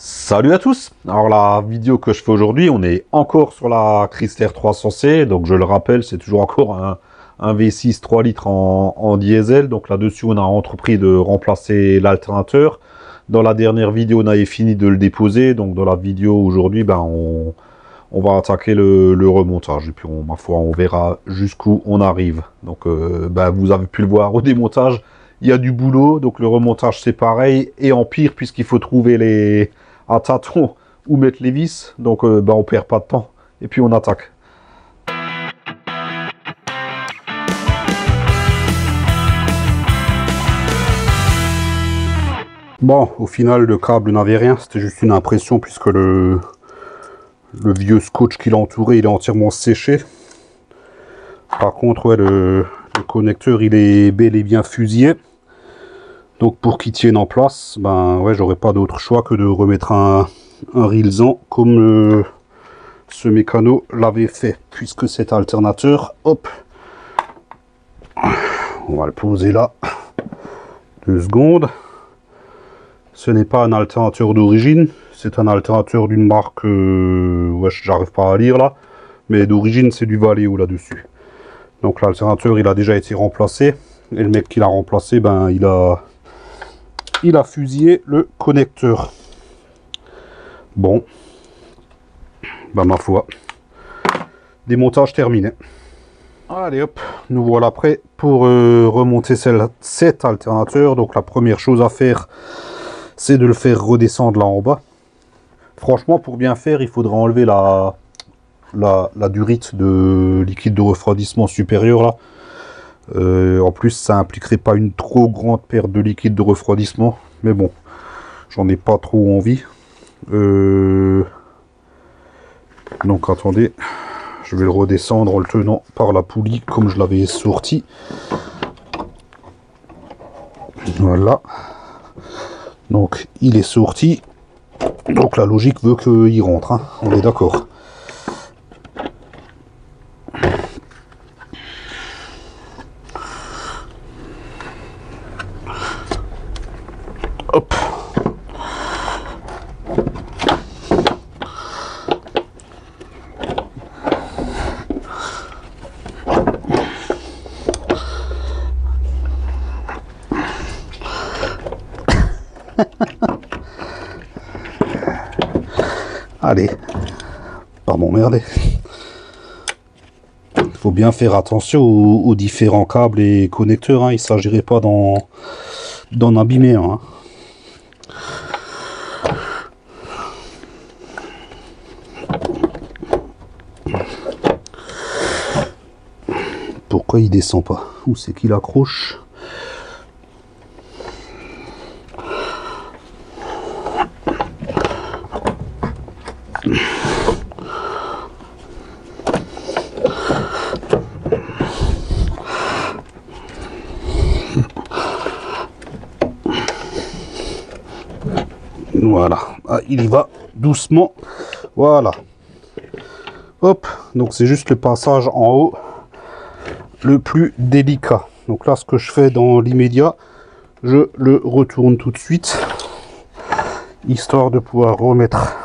Salut à tous. Alors la vidéo que je fais aujourd'hui, on est encore sur la Chrysler 300C. Donc je le rappelle, c'est toujours encore un V6 3 litres en diesel. Donc là-dessus, on a entrepris de remplacer l'alternateur. Dans la dernière vidéo, on avait fini de le déposer. Donc dans la vidéo aujourd'hui, on va attaquer le remontage. Et puis ma foi, on verra jusqu'où on arrive. Donc vous avez pu le voir au démontage. Il y a du boulot. Donc le remontage, c'est pareil. Et en pire, puisqu'il faut trouver à tâtons où mettre les vis, donc on perd pas de temps et puis on attaque. Bon, au final le câble n'avait rien, c'était juste une impression puisque le vieux scotch qui l'entourait il est entièrement séché. Par contre ouais, le connecteur il est bel et bien fusillé. Donc pour qu'il tienne en place, j'aurais pas d'autre choix que de remettre un Rilsan comme ce mécano l'avait fait. Puisque cet alternateur, hop, on va le poser là, 2 secondes. Ce n'est pas un alternateur d'origine, c'est un alternateur d'une marque, j'arrive pas à lire là, mais d'origine c'est du Valeo là-dessus. Donc l'alternateur il a déjà été remplacé, et le mec qui l'a remplacé, il a fusillé le connecteur. Bon, ma foi, démontage terminé. Allez hop, nous voilà prêts pour remonter cet alternateur. Donc la première chose à faire, c'est de le faire redescendre là en bas. Franchement, pour bien faire, il faudra enlever la durite de liquide de refroidissement supérieur là. En plus, ça impliquerait pas une trop grande perte de liquide de refroidissement. Mais bon, j'en ai pas trop envie. Donc attendez, je vais le redescendre en le tenant par la poulie comme je l'avais sorti. Voilà. Donc il est sorti. Donc la logique veut qu'il rentre, hein. On est d'accord. Hop. Allez, pas m'emmerder. Il faut bien faire attention aux différents câbles et connecteurs, hein. Il ne s'agirait pas d'en abîmer un, hein. Pourquoi il descend pas? Où c'est qu'il accroche? Voilà, il y va doucement. Voilà. Hop, donc c'est juste le passage en haut le plus délicat. Donc là, ce que je fais dans l'immédiat, je le retourne tout de suite, histoire de pouvoir remettre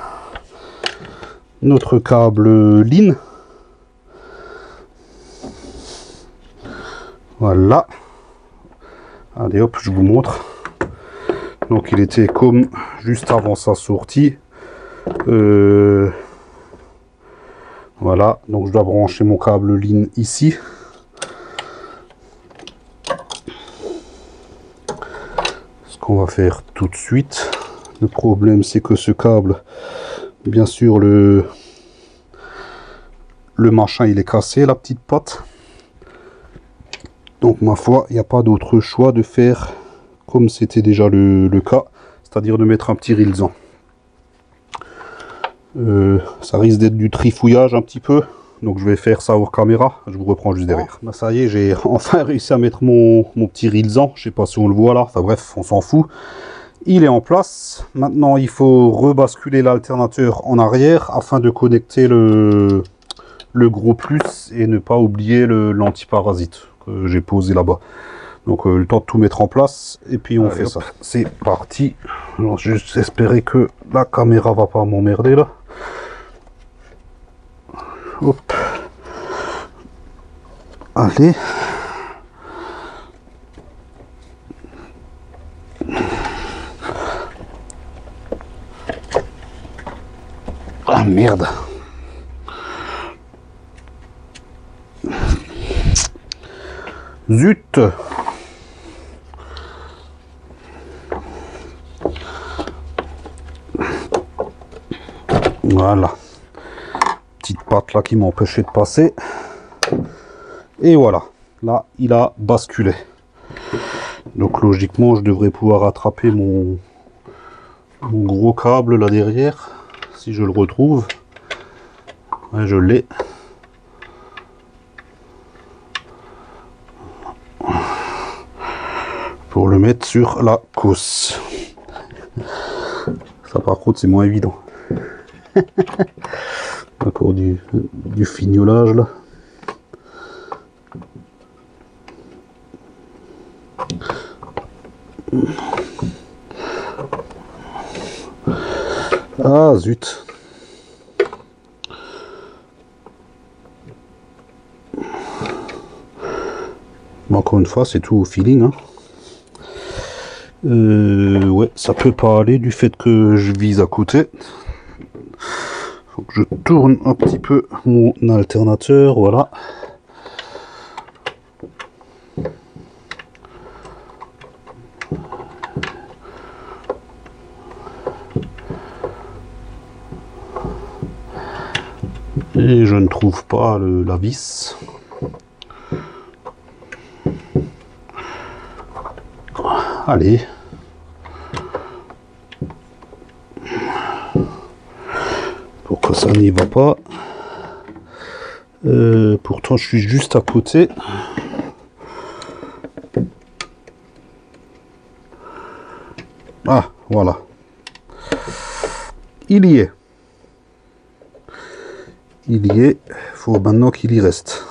notre câble LIN. Voilà. Allez hop, je vous montre. Donc il était comme juste avant sa sortie. Voilà, donc je dois brancher mon câble LIN ici. Ce qu'on va faire tout de suite. Le problème c'est que ce câble, bien sûr le machin il est cassé, la petite patte. Donc ma foi, il n'y a pas d'autre choix de faire comme c'était déjà le cas, c'est-à-dire de mettre un petit Rilsan. Ça risque d'être du trifouillage un petit peu, donc je vais faire ça hors caméra, je vous reprends juste derrière. Ça y est, j'ai enfin réussi à mettre mon petit Rilsan, je sais pas si on le voit là, enfin bref, on s'en fout. Il est en place. Maintenant il faut rebasculer l'alternateur en arrière afin de connecter le gros plus et ne pas oublier l'antiparasite que j'ai posé là-bas. Donc le temps de tout mettre en place et puis on fait ça. C'est parti. Alors juste espérer que la caméra va pas m'emmerder là. Hop. Allez. Ah merde. Zut. Voilà. Petite patte là qui m'empêchait de passer. Et voilà. Là, il a basculé. Donc logiquement, je devrais pouvoir attraper mon gros câble là derrière. Si je le retrouve. Ouais, je l'ai. Pour le mettre sur la cousse. Ça par contre c'est moins évident. Encore du fignolage là. Ah zut. Encore une fois c'est tout au feeling hein. Ouais, ça peut pas aller du fait que je vise à côté. Faut que je tourne un petit peu mon alternateur, voilà. Et je ne trouve pas la vis. Allez. Pourquoi ça n'y va pas? Pourtant je suis juste à côté. Ah, voilà. Il y est. Il y est. Faut maintenant qu'il y reste.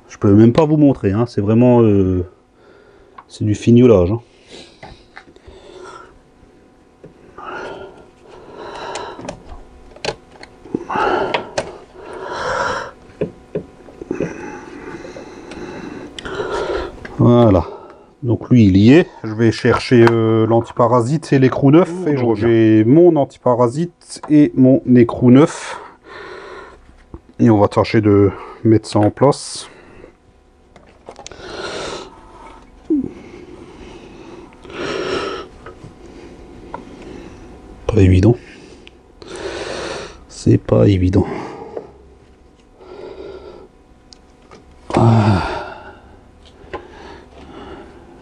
Je peux même pas vous montrer, hein. C'est vraiment... c'est du fignolage. Hein. Voilà. Donc lui il y est. Je vais chercher l'antiparasite et l'écrou neuf. Et j'ai mon antiparasite et mon écrou neuf. Et on va tâcher de mettre ça en place. Pas évident. C'est pas évident. Ah.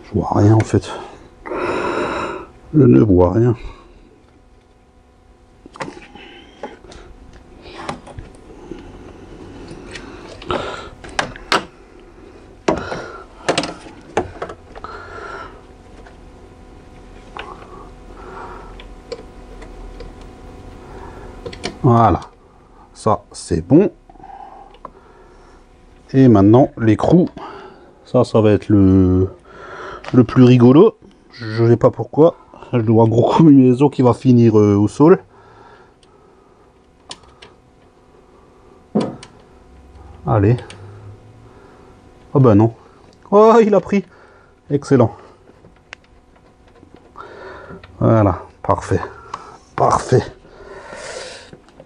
Je vois rien en fait. Je ne vois rien. Voilà, ça c'est bon. Et maintenant l'écrou, ça va être le plus rigolo. Je sais pas pourquoi. Je dois gros combinaison qui va finir au sol. Allez. Ah bah non. Oh, il a pris. Excellent. Voilà, parfait. Parfait.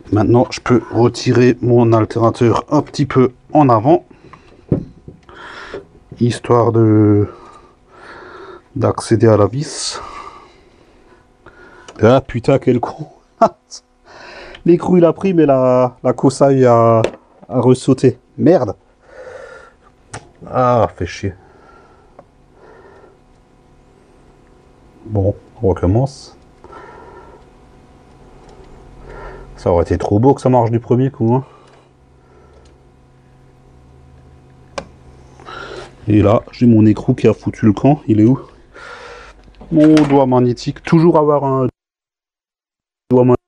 Maintenant, je peux retirer mon alternateur un petit peu en avant, histoire d'accéder à la vis. Ah putain, quel con. L'écrou il a pris, mais la cosaille a ressauté. Merde. Ah, fait chier. Bon, on recommence. Ça aurait été trop beau que ça marche du premier coup. Hein. Et là, j'ai mon écrou qui a foutu le camp. Il est où? Mon doigt magnétique. Toujours avoir un doigt magnétique.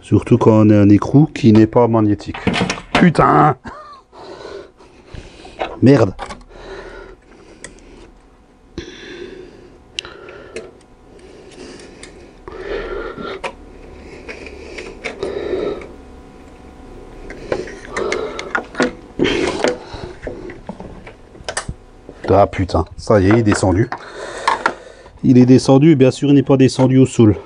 Surtout quand on a un écrou qui n'est pas magnétique. Putain! Merde. Ah putain, ça y est, il est descendu. Il est descendu, bien sûr il n'est pas descendu au sol.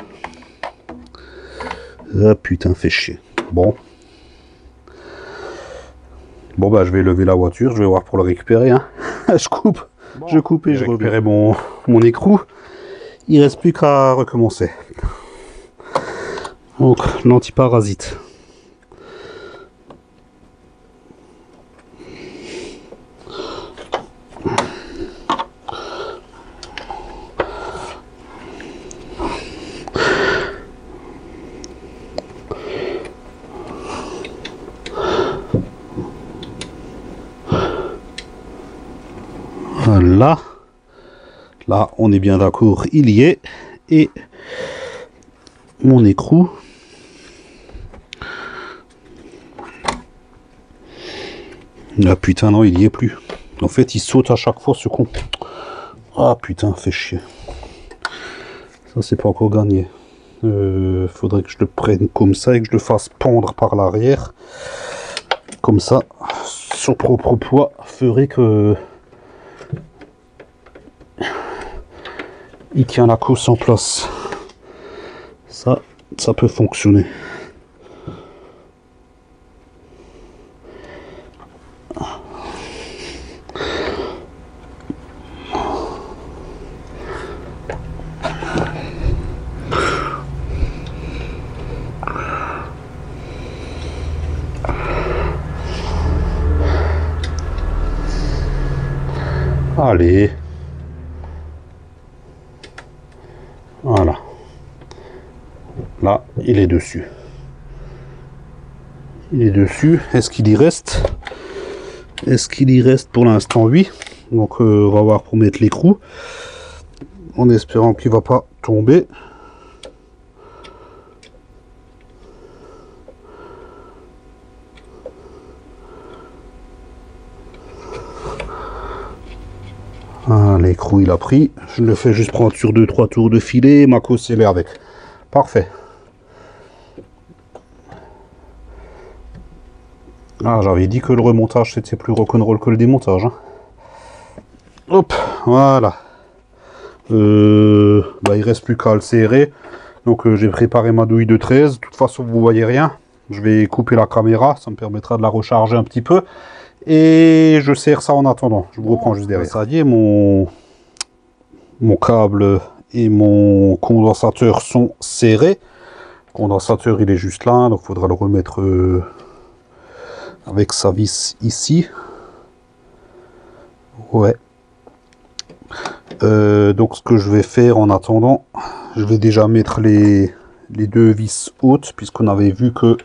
Ah putain, fait chier. Bon. Bon bah je vais lever la voiture, je vais voir pour le récupérer. Hein. Je coupe, bon, je coupe et je récupère mon écrou. Il reste plus qu'à recommencer. Donc l'antiparasite. Voilà. Là, on est bien d'accord, il y est. Et mon écrou. Ah putain, non, il y est plus. En fait, il saute à chaque fois, ce con. Ah putain, fait chier. Ça, c'est pas encore gagné. Faudrait que je le prenne comme ça et que je le fasse pendre par l'arrière. Comme ça, son propre poids ferait que il tient la course en place. Ça peut fonctionner. Allez. Voilà. Là, il est dessus. Il est dessus. Est-ce qu'il y reste? Est-ce qu'il y reste pour l'instant? Oui. Donc, on va voir pour mettre l'écrou. En espérant qu'il ne va pas tomber. Ah, l'écrou il a pris. Je le fais juste prendre sur 2-3 tours de filet. Ma cause c'est l'air avec. Parfait. Ah, j'avais dit que le remontage c'était plus rock'n'roll que le démontage. Hein. Hop, voilà. Bah, il reste plus qu'à le serrer. Donc j'ai préparé ma douille de 13. De toute façon vous voyez rien. Je vais couper la caméra. Ça me permettra de la recharger un petit peu. Et je serre ça en attendant. Je vous reprends juste derrière. Ça y est, mon câble et mon condensateur sont serrés. Le condensateur il est juste là. Donc il faudra le remettre avec sa vis ici. Ouais. Donc ce que je vais faire en attendant, je vais déjà mettre les deux vis hautes. Puisqu'on avait vu que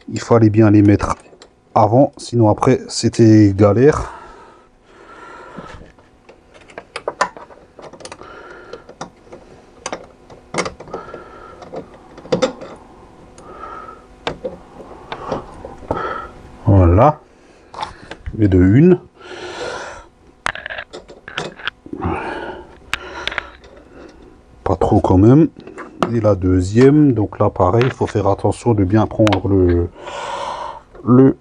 il fallait bien les mettre avant, sinon après c'était galère. Voilà, et de une. Pas trop quand même. Et la deuxième, donc là pareil, il faut faire attention de bien prendre le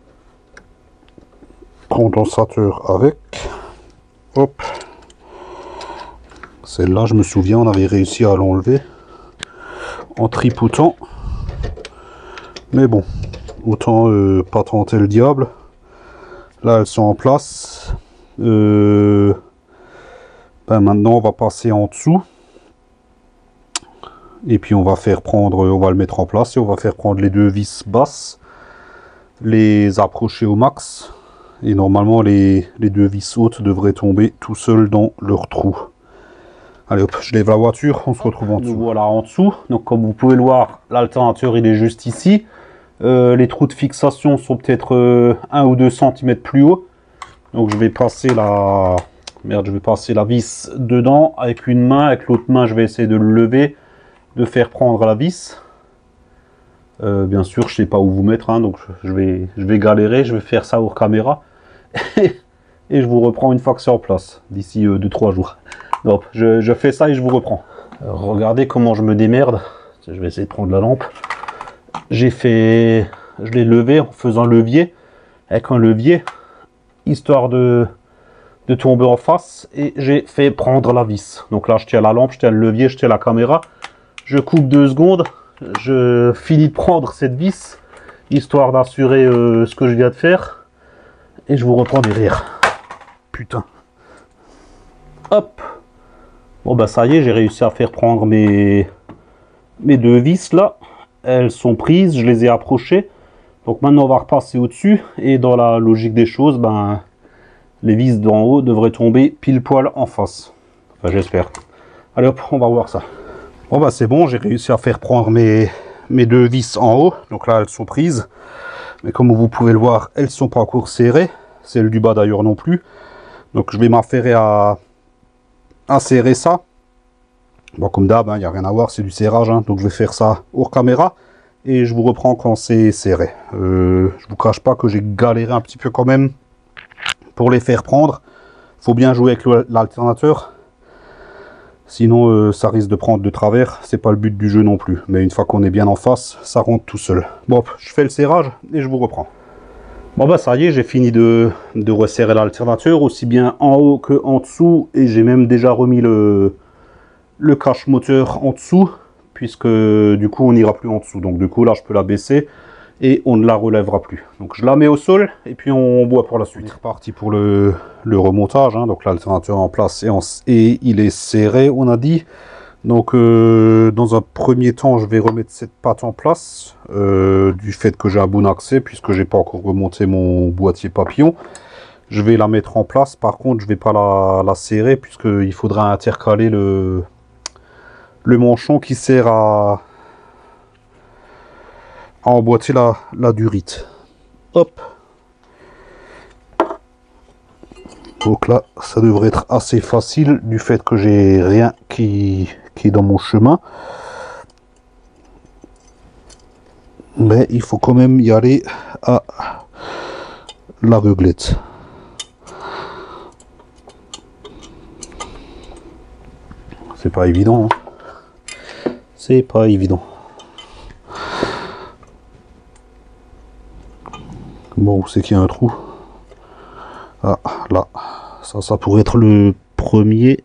condensateur avec. Hop. Celle-là, je me souviens, on avait réussi à l'enlever en tripotant. Mais bon, autant pas tenter le diable. Là, elles sont en place. Ben maintenant, on va passer en dessous. Et puis on va le mettre en place et on va faire prendre les deux vis basses, les approcher au max. Et normalement, les deux vis hautes devraient tomber tout seuls dans leur trou. Allez hop, je lève la voiture, on se retrouve en dessous. Nous voilà en dessous. Donc comme vous pouvez le voir, l'alternateur il est juste ici. Les trous de fixation sont peut-être 1 ou 2 cm plus haut. Donc je vais passer la... Merde, je vais passer la vis dedans avec une main. Avec l'autre main, je vais essayer de le lever, de faire prendre la vis. Bien sûr, je sais pas où vous mettre, hein, donc je vais galérer. Je vais faire ça hors caméra. et je vous reprends une fois que c'est en place, d'ici 2-3 jours. Donc je fais ça et je vous reprends. Alors, regardez comment je me démerde. Je vais essayer de prendre la lampe. Je l'ai levé en faisant levier, avec un levier, histoire de tomber en face, et j'ai fait prendre la vis. Donc là je tiens la lampe, je tiens le levier, je tiens la caméra, je coupe 2 secondes, je finis de prendre cette vis, histoire d'assurer ce que je viens de faire, et je vous reprends derrière. Putain. Hop. Bon bah ça y est, j'ai réussi à faire prendre mes 2 vis là. Elles sont prises, je les ai approchées. Donc maintenant on va repasser au-dessus, et dans la logique des choses, ben les vis d'en haut devraient tomber pile poil en face. Enfin j'espère. Allez hop, on va voir ça. Bon bah c'est bon, j'ai réussi à faire prendre mes 2 vis en haut. Donc là elles sont prises. Mais comme vous pouvez le voir, elles sont pas encore serrées. Celles du bas d'ailleurs non plus. Donc je vais m'affairer à serrer ça. Bon comme d'hab, il n'y a rien à voir, c'est du serrage. Donc je vais faire ça hors caméra. Et je vous reprends quand c'est serré. Je vous cache pas que j'ai galéré un petit peu quand même pour les faire prendre. Faut bien jouer avec l'alternateur. Sinon ça risque de prendre de travers. C'est pas le but du jeu non plus. Mais une fois qu'on est bien en face, ça rentre tout seul. Bon, je fais le serrage et je vous reprends. Bon bah ça y est, j'ai fini de resserrer l'alternateur, aussi bien en haut que en dessous. Et j'ai même déjà remis le cache moteur en dessous, puisque du coup on n'ira plus en dessous. Donc du coup là je peux la baisser et on ne la relèvera plus. Donc je la mets au sol et puis on voit pour la suite. On est reparti pour le remontage. Donc l'alternateur en place et il est serré, on a dit. Donc dans un premier temps je vais remettre cette patte en place, du fait que j'ai un bon accès, puisque j'ai pas encore remonté mon boîtier papillon. Je vais la mettre en place. Par contre je vais pas la serrer, puisqu'il faudra intercaler le manchon qui sert à emboîter la durite. Hop. Donc là, ça devrait être assez facile, du fait que j'ai rien qui est dans mon chemin. Mais il faut quand même y aller à l'aveuglette. C'est pas évident. C'est pas évident. Bon, où c'est qu'il y a un trou? Ah, là. Ça pourrait être le premier.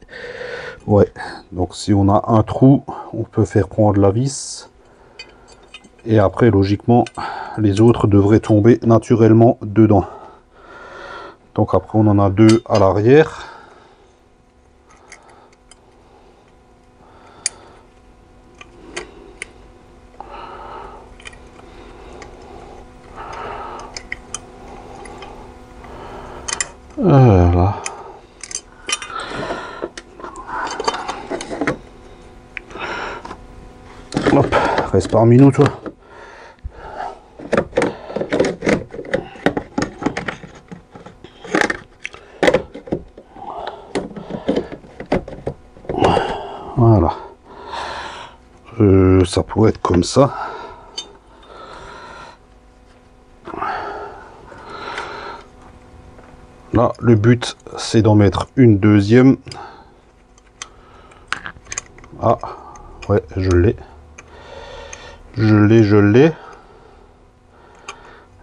Ouais. Donc, si on a un trou, on peut faire prendre la vis. Et après, logiquement, les autres devraient tomber naturellement dedans. Donc, après, on en a 2 à l'arrière. Voilà. Hop, reste parmi nous, toi. Voilà. Ça pourrait être comme ça. Là, le but, c'est d'en mettre une deuxième. Ah, ouais, je l'ai. Je l'ai.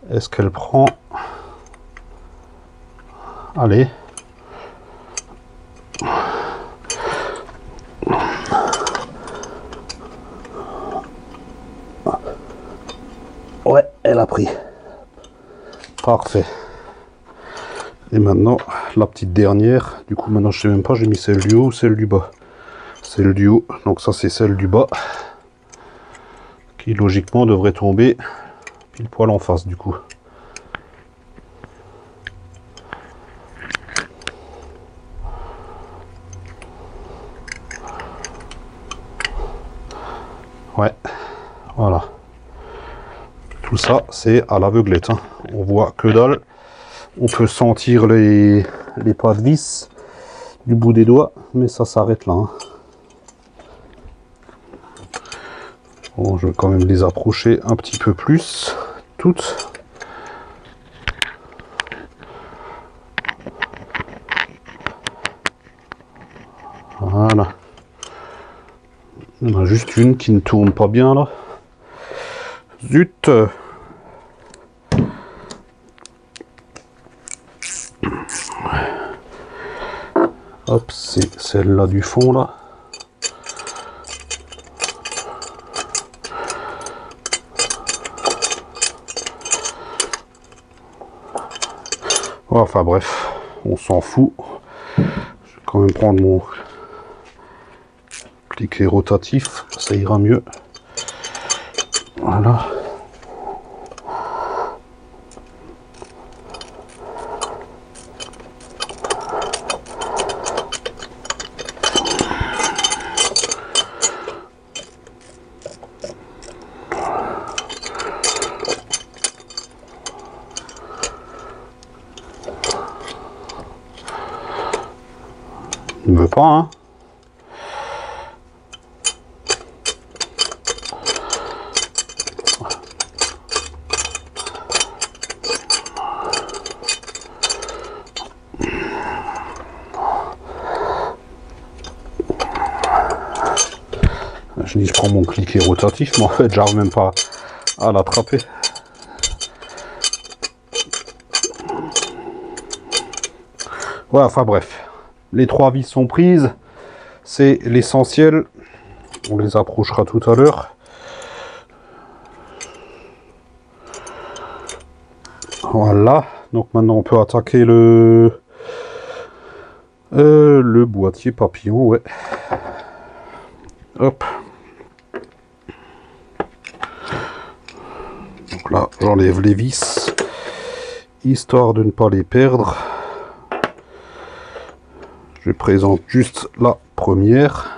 Est-ce qu'elle prend? Allez. Ouais, elle a pris. Parfait. Et maintenant, la petite dernière. Du coup, maintenant, je sais même pas, j'ai mis celle du haut ou celle du bas. Celle du haut. Donc ça, c'est celle du bas. Qui, logiquement, devrait tomber pile poil en face, du coup. Ouais. Voilà. Tout ça, c'est à l'aveuglette. On voit que dalle. On peut sentir les pas de vis du bout des doigts, mais ça s'arrête là. Bon, je vais quand même les approcher un petit peu plus, toutes. Il y en a juste une qui ne tourne pas bien là. Zut. Hop, c'est celle-là du fond là. Enfin bref, on s'en fout. Je vais quand même prendre mon cliquet rotatif, ça ira mieux. Voilà. Il ne veut pas, hein. Je dis je prends mon cliquet rotatif, mais en fait j'arrive même pas à l'attraper. Voilà, enfin bref. Les 3 vis sont prises, c'est l'essentiel. On les approchera tout à l'heure. Voilà, donc maintenant on peut attaquer le boîtier papillon, ouais. Hop. Donc là, j'enlève les vis, histoire de ne pas les perdre. Je présente juste la première.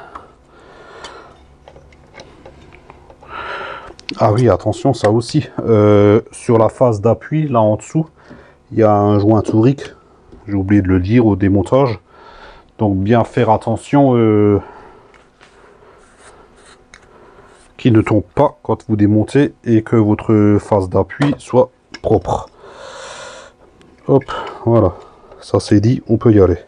Ah oui, attention, ça aussi. Sur la phase d'appui, là en dessous, il y a un joint tourique. J'ai oublié de le dire au démontage. Donc bien faire attention qu'il ne tombe pas quand vous démontez et que votre phase d'appui soit propre. Hop, voilà. Ça c'est dit, on peut y aller.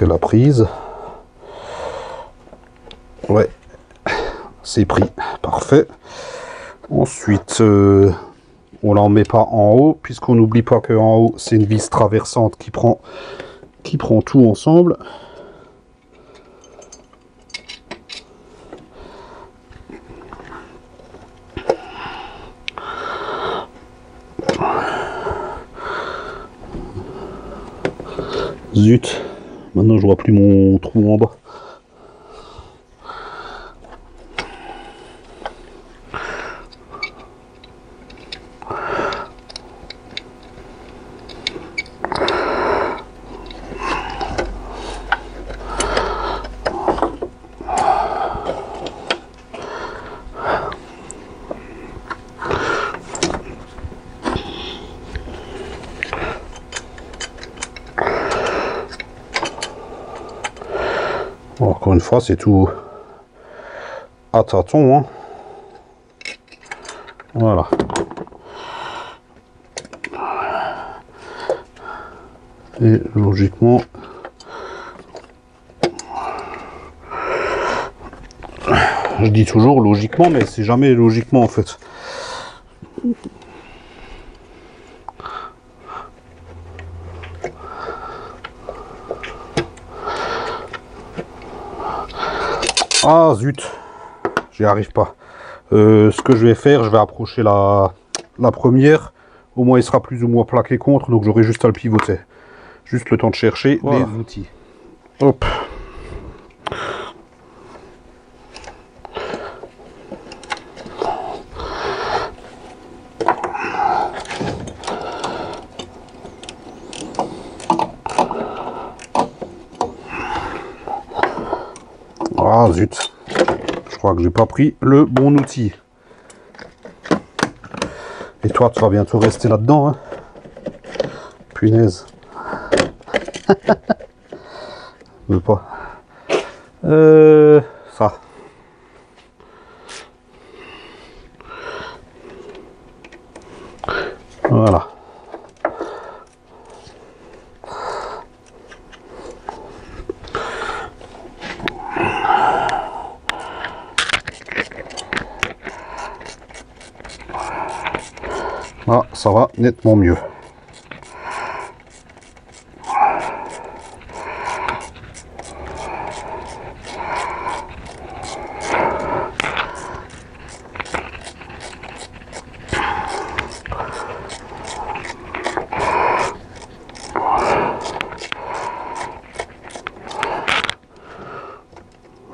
La prise, ouais, c'est pris, parfait. Ensuite on l'en met pas en haut, puisqu'on n'oublie pas que en haut c'est une vis traversante qui prend tout ensemble. Zut. Maintenant, je vois plus mon trou en bas. Encore une fois, c'est tout à tâtons, hein. Voilà. Et logiquement, je dis toujours logiquement, mais c'est jamais logiquement en fait. Ah zut, j'y arrive pas. Ce que je vais faire, je vais approcher la première. Au moins il sera plus ou moins plaqué contre, donc j'aurai juste à le pivoter. Juste le temps de chercher les outils. Hop. Ah zut, je crois que j'ai pas pris le bon outil. Et toi, tu vas bientôt rester là-dedans, hein. Punaise. Je veux pas. Ça. Voilà. Là, ça va nettement mieux.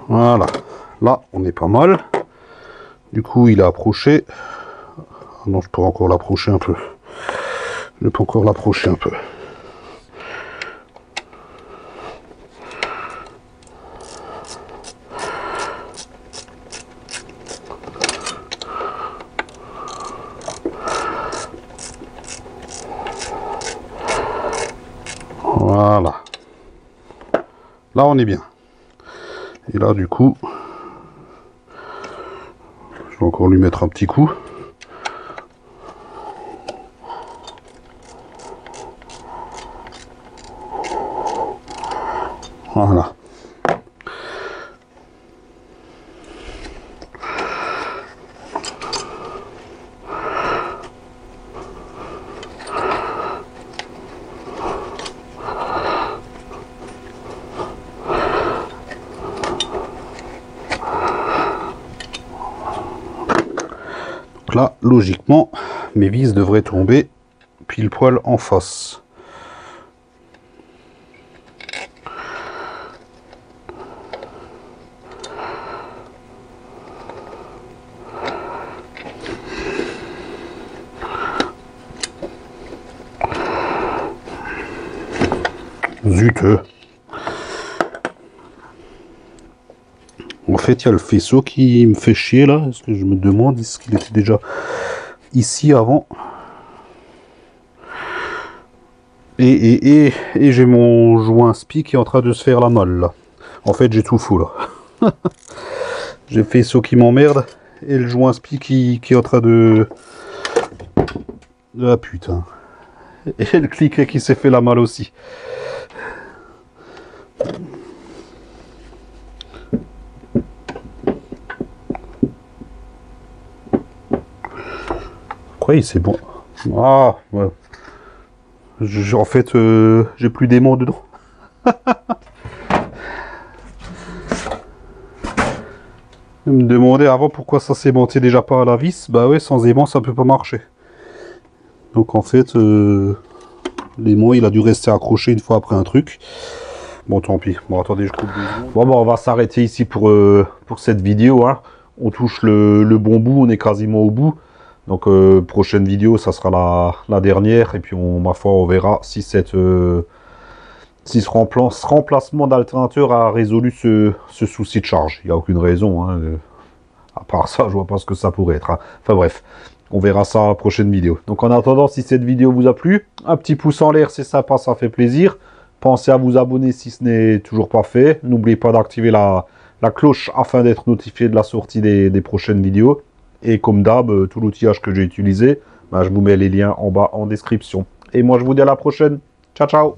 Voilà, là on est pas mal. Du coup il a approché. Non, je peux encore l'approcher un peu. Je peux encore l'approcher un peu. Voilà. Là on est bien. Et là du coup, je vais encore lui mettre un petit coup. Voilà. Donc là, logiquement, mes vis devraient tomber pile poil en face. Zut. En fait, il y a le faisceau qui me fait chier là. Est-ce que je me demande, est-ce qu'il était déjà ici avant? Et j'ai mon joint spi qui est en train de se faire la malle là. En fait, j'ai tout fou là. J'ai le faisceau qui m'emmerde et le joint spi qui est en train de... Ah putain. Et le cliquet qui s'est fait la malle aussi. Oui, c'est bon. Ah, ouais. En fait, j'ai plus d'aimant dedans. Je me demandais avant pourquoi ça s'aimantait déjà pas à la vis. Bah ouais, sans aimant, ça peut pas marcher. Donc en fait, l'aimant, il a dû rester accroché une fois après un truc. Bon, tant pis. Bon, attendez, je coupe 2 secondes. Bon, bah, on va s'arrêter ici pour cette vidéo. Hein. On touche le bon bout, on est quasiment au bout. Donc, prochaine vidéo, ça sera la dernière. Et puis, ma foi, on verra si ce remplacement d'alternateur a résolu ce souci de charge. Il n'y a aucune raison. Hein, à part ça, je vois pas ce que ça pourrait être. Hein. Enfin bref, on verra ça à la prochaine vidéo. Donc, en attendant, si cette vidéo vous a plu, un petit pouce en l'air, c'est sympa, ça fait plaisir. Pensez à vous abonner si ce n'est toujours pas fait. N'oubliez pas d'activer la cloche afin d'être notifié de la sortie des prochaines vidéos. Et comme d'hab, tout l'outillage que j'ai utilisé, bah, je vous mets les liens en bas en description. Et moi, je vous dis à la prochaine. Ciao, ciao!